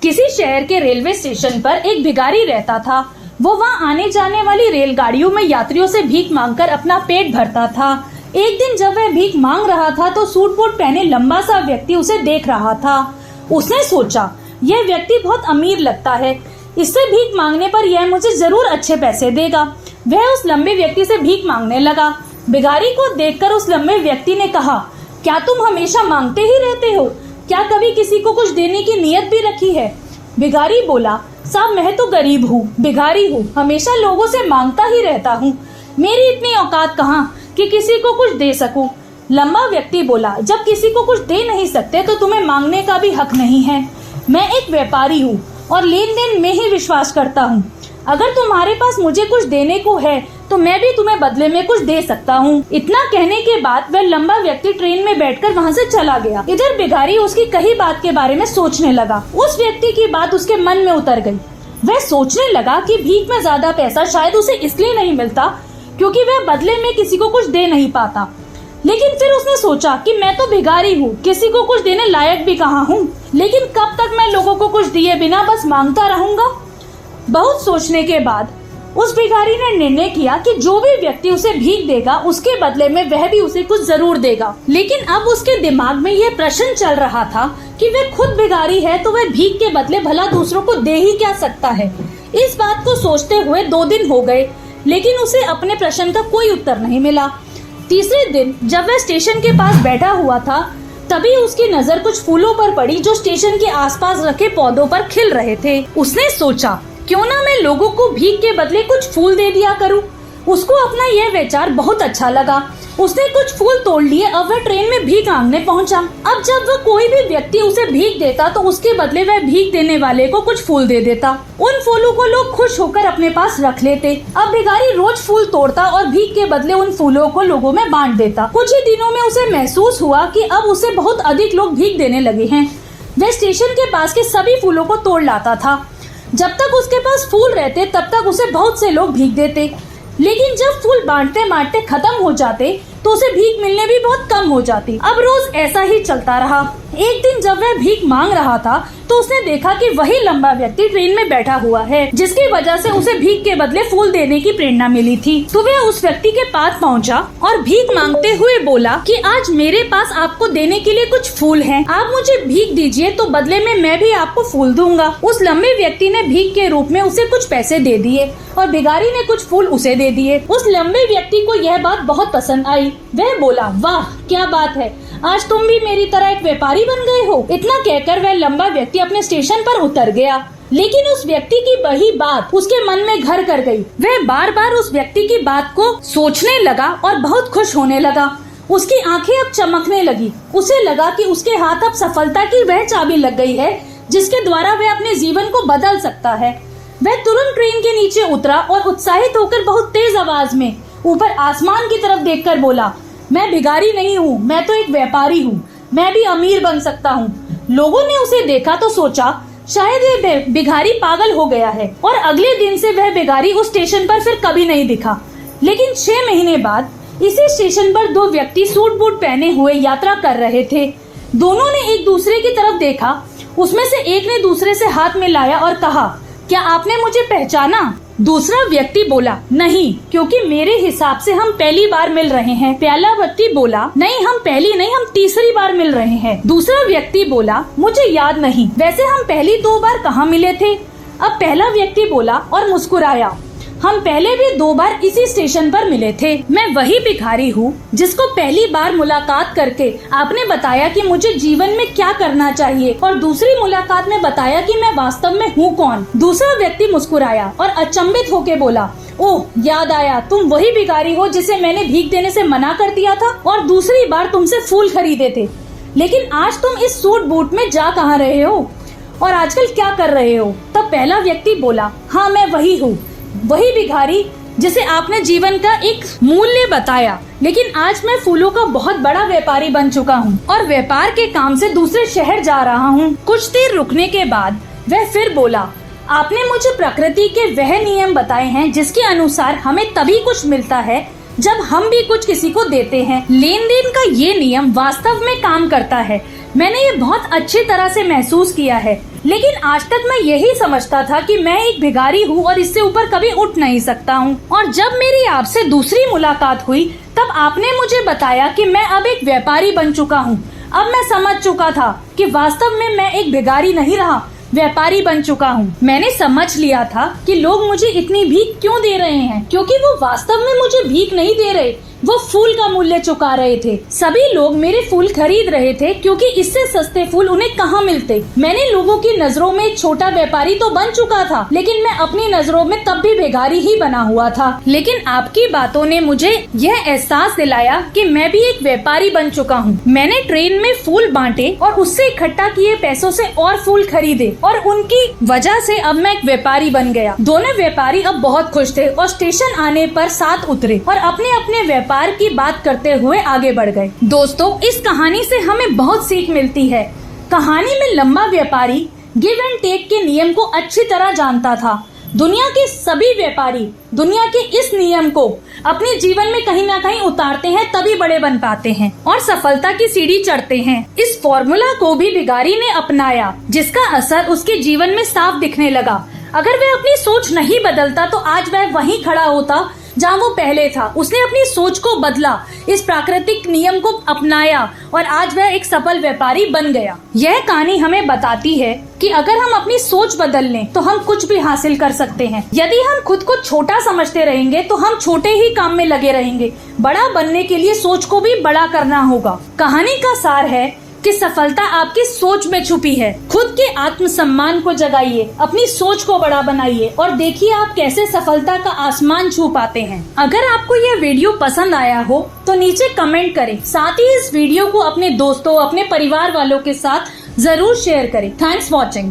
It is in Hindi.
किसी शहर के रेलवे स्टेशन पर एक भिखारी रहता था। वो वहाँ आने जाने वाली रेलगाड़ियों में यात्रियों से भीख मांगकर अपना पेट भरता था। एक दिन जब वह भीख मांग रहा था तो सूट बूट पहने लंबा सा व्यक्ति उसे देख रहा था। उसने सोचा, यह व्यक्ति बहुत अमीर लगता है, इससे भीख मांगने पर यह मुझे जरूर अच्छे पैसे देगा। वह उस लंबे व्यक्ति से भीख मांगने लगा। भिखारी को देखकर उस लंबे व्यक्ति ने कहा, क्या तुम हमेशा मांगते ही रहते हो? क्या कभी किसी को कुछ देने की नीयत भी रखी है? भिखारी बोला, साहब मैं तो गरीब हूँ, भिखारी हूँ, हमेशा लोगों से मांगता ही रहता हूँ। मेरी इतनी औकात कहाँ कि किसी को कुछ दे सकूं। लंबा व्यक्ति बोला, जब किसी को कुछ दे नहीं सकते तो तुम्हें मांगने का भी हक नहीं है। मैं एक व्यापारी हूँ और लेन देन में ही विश्वास करता हूँ। अगर तुम्हारे पास मुझे कुछ देने को है तो मैं भी तुम्हें बदले में कुछ दे सकता हूँ। इतना कहने के बाद वह लंबा व्यक्ति ट्रेन में बैठकर वहाँ से चला गया। इधर भिखारी उसकी कही बात के बारे में सोचने लगा। उस व्यक्ति की बात उसके मन में उतर गई। वह सोचने लगा कि भीख में ज्यादा पैसा शायद उसे इसलिए नहीं मिलता क्योंकि वह बदले में किसी को कुछ दे नहीं पाता। लेकिन फिर उसने सोचा कि मैं तो भिखारी हूँ, किसी को कुछ देने लायक भी कहाँ हूँ, लेकिन कब तक मैं लोगों को कुछ दिए बिना बस मांगता रहूंगा। बहुत सोचने के बाद उस भिखारी ने निर्णय किया कि जो भी व्यक्ति उसे भीख देगा उसके बदले में वह भी उसे कुछ जरूर देगा। लेकिन अब उसके दिमाग में यह प्रश्न चल रहा था कि वह खुद भिखारी है तो वह भीख के बदले भला दूसरों को दे ही क्या सकता है। इस बात को सोचते हुए 2 दिन हो गए, लेकिन उसे अपने प्रश्न का कोई उत्तर नहीं मिला। तीसरे दिन जब वह स्टेशन के पास बैठा हुआ था तभी उसकी नजर कुछ फूलों पर पड़ी जो स्टेशन के आसपास रखे पौधों पर खिल रहे थे। उसने सोचा, क्यों ना मैं लोगों को भीख के बदले कुछ फूल दे दिया करूं। उसको अपना यह विचार बहुत अच्छा लगा। उसने कुछ फूल तोड़ लिए और वह ट्रेन में भीख मांगने पहुंचा। अब जब वह कोई भी व्यक्ति उसे भीख देता तो उसके बदले वह भीख देने वाले को कुछ फूल दे देता। उन फूलों को लोग खुश होकर अपने पास रख लेते। अब भिखारी रोज फूल तोड़ता और भीख के बदले उन फूलों को लोगों में बांट देता। कुछ ही दिनों में उसे महसूस हुआ कि अब उसे बहुत अधिक लोग भीख देने लगे हैं। वह स्टेशन के पास के सभी फूलों को तोड़ लाता था। जब तक उसके पास फूल रहते तब तक उसे बहुत से लोग भीख देते, लेकिन जब फूल बांटते बांटते खत्म हो जाते तो उसे भीख मिलने भी बहुत कम हो जाती। अब रोज ऐसा ही चलता रहा। एक दिन जब वह भीख मांग रहा था तो उसने देखा कि वही लंबा व्यक्ति ट्रेन में बैठा हुआ है, जिसकी वजह से उसे भीख के बदले फूल देने की प्रेरणा मिली थी। तो वह उस व्यक्ति के पास पहुंचा और भीख मांगते हुए बोला कि आज मेरे पास आपको देने के लिए कुछ फूल हैं। आप मुझे भीख दीजिए तो बदले में मैं भी आपको फूल दूंगा। उस लंबे व्यक्ति ने भीख के रूप में उसे कुछ पैसे दे दिए और भिखारी ने कुछ फूल उसे दे दिए। उस लंबे व्यक्ति को यह बात बहुत पसंद आई। वह बोला, वाह क्या बात है, आज तुम भी मेरी तरह एक व्यापारी बन गए हो। इतना कहकर वह लंबा व्यक्ति अपने स्टेशन पर उतर गया। लेकिन उस व्यक्ति की वही बात उसके मन में घर कर गई। वह बार बार उस व्यक्ति की बात को सोचने लगा और बहुत खुश होने लगा। उसकी आंखें अब चमकने लगी। उसे लगा कि उसके हाथ अब सफलता की वह चाबी लग गई है जिसके द्वारा वह अपने जीवन को बदल सकता है। वह तुरंत ट्रेन के नीचे उतरा और उत्साहित होकर बहुत तेज आवाज में ऊपर आसमान की तरफ देखकर बोला, मैं भिखारी नहीं हूँ, मैं तो एक व्यापारी हूँ, मैं भी अमीर बन सकता हूँ। लोगों ने उसे देखा तो सोचा शायद ये भिखारी पागल हो गया है और अगले दिन से वह भिखारी उस स्टेशन पर फिर कभी नहीं दिखा। लेकिन 6 महीने बाद इसी स्टेशन पर 2 व्यक्ति सूट बूट पहने हुए यात्रा कर रहे थे। दोनों ने एक दूसरे की तरफ देखा। उसमें से एक ने दूसरे से हाथ मिलाया और कहा, क्या आपने मुझे पहचाना? दूसरा व्यक्ति बोला, नहीं, क्योंकि मेरे हिसाब से हम पहली बार मिल रहे हैं। पहला व्यक्ति बोला, नहीं हम पहली नहीं, हम तीसरी बार मिल रहे हैं। दूसरा व्यक्ति बोला, मुझे याद नहीं, वैसे हम पहली 2 बार कहाँ मिले थे? अब पहला व्यक्ति बोला और मुस्कुराया, हम पहले भी 2 बार इसी स्टेशन पर मिले थे। मैं वही भिखारी हूँ जिसको पहली बार मुलाकात करके आपने बताया कि मुझे जीवन में क्या करना चाहिए और दूसरी मुलाकात में बताया कि मैं वास्तव में हूँ कौन। दूसरा व्यक्ति मुस्कुराया और अचंभित होके बोला, ओह याद आया, तुम वही भिखारी हो जिसे मैंने भीख देने से मना कर दिया था और दूसरी बार तुमसे फूल खरीदे थे। लेकिन आज तुम इस सूट बूट में जा कहाँ रहे हो और आजकल क्या कर रहे हो? तब पहला व्यक्ति बोला, हाँ मैं वही हूँ, वही भिखारी जिसे आपने जीवन का एक मूल्य बताया। लेकिन आज मैं फूलों का बहुत बड़ा व्यापारी बन चुका हूँ और व्यापार के काम से दूसरे शहर जा रहा हूँ। कुछ देर रुकने के बाद वह फिर बोला, आपने मुझे प्रकृति के वह नियम बताए हैं जिसके अनुसार हमें तभी कुछ मिलता है जब हम भी कुछ किसी को देते हैं। लेन देन का ये नियम वास्तव में काम करता है। मैंने ये बहुत अच्छी तरह से महसूस किया है, लेकिन आज तक मैं यही समझता था कि मैं एक भिखारी हूँ और इससे ऊपर कभी उठ नहीं सकता हूँ। और जब मेरी आपसे दूसरी मुलाकात हुई तब आपने मुझे बताया कि मैं अब एक व्यापारी बन चुका हूँ। अब मैं समझ चुका था कि वास्तव में मैं एक भिखारी नहीं रहा, व्यापारी बन चुका हूँ। मैंने समझ लिया था कि लोग मुझे इतनी भीख क्यों दे रहे हैं, क्योंकि वो वास्तव में मुझे भीख नहीं दे रहे, वो फूल का मूल्य चुका रहे थे। सभी लोग मेरे फूल खरीद रहे थे क्योंकि इससे सस्ते फूल उन्हें कहाँ मिलते। मैंने लोगों की नजरों में एक छोटा व्यापारी तो बन चुका था, लेकिन मैं अपनी नजरों में तब भी भिखारी ही बना हुआ था। लेकिन आपकी बातों ने मुझे यह एहसास दिलाया कि मैं भी एक व्यापारी बन चुका हूँ। मैंने ट्रेन में फूल बांटे और उससे इकट्ठा किए पैसों से और फूल खरीदे और उनकी वजह से अब मैं एक व्यापारी बन गया। दोनों व्यापारी अब बहुत खुश थे और स्टेशन आने पर साथ उतरे और अपने अपने व्यापार की बात करते हुए आगे बढ़ गए। दोस्तों, इस कहानी से हमें बहुत सीख मिलती है। कहानी में लंबा व्यापारी गिव एंड टेक के नियम को अच्छी तरह जानता था। दुनिया के सभी व्यापारी दुनिया के इस नियम को अपने जीवन में कहीं ना कहीं उतारते हैं, तभी बड़े बन पाते हैं और सफलता की सीढ़ी चढ़ते हैं। इस फॉर्मूला को भी भिखारी ने अपनाया, जिसका असर उसके जीवन में साफ दिखने लगा। अगर वह अपनी सोच नहीं बदलता तो आज वह वहीं खड़ा होता जहाँ वो पहले था। उसने अपनी सोच को बदला, इस प्राकृतिक नियम को अपनाया और आज वह एक सफल व्यापारी बन गया। यह कहानी हमें बताती है कि अगर हम अपनी सोच बदल लें तो हम कुछ भी हासिल कर सकते हैं। यदि हम खुद को छोटा समझते रहेंगे तो हम छोटे ही काम में लगे रहेंगे। बड़ा बनने के लिए सोच को भी बड़ा करना होगा। कहानी का सार है कि सफलता आपकी सोच में छुपी है। खुद के आत्मसम्मान को जगाइए, अपनी सोच को बड़ा बनाइए और देखिए आप कैसे सफलता का आसमान छू पाते हैं। अगर आपको यह वीडियो पसंद आया हो तो नीचे कमेंट करें। साथ ही इस वीडियो को अपने दोस्तों, अपने परिवार वालों के साथ जरूर शेयर करें। Thanks watching.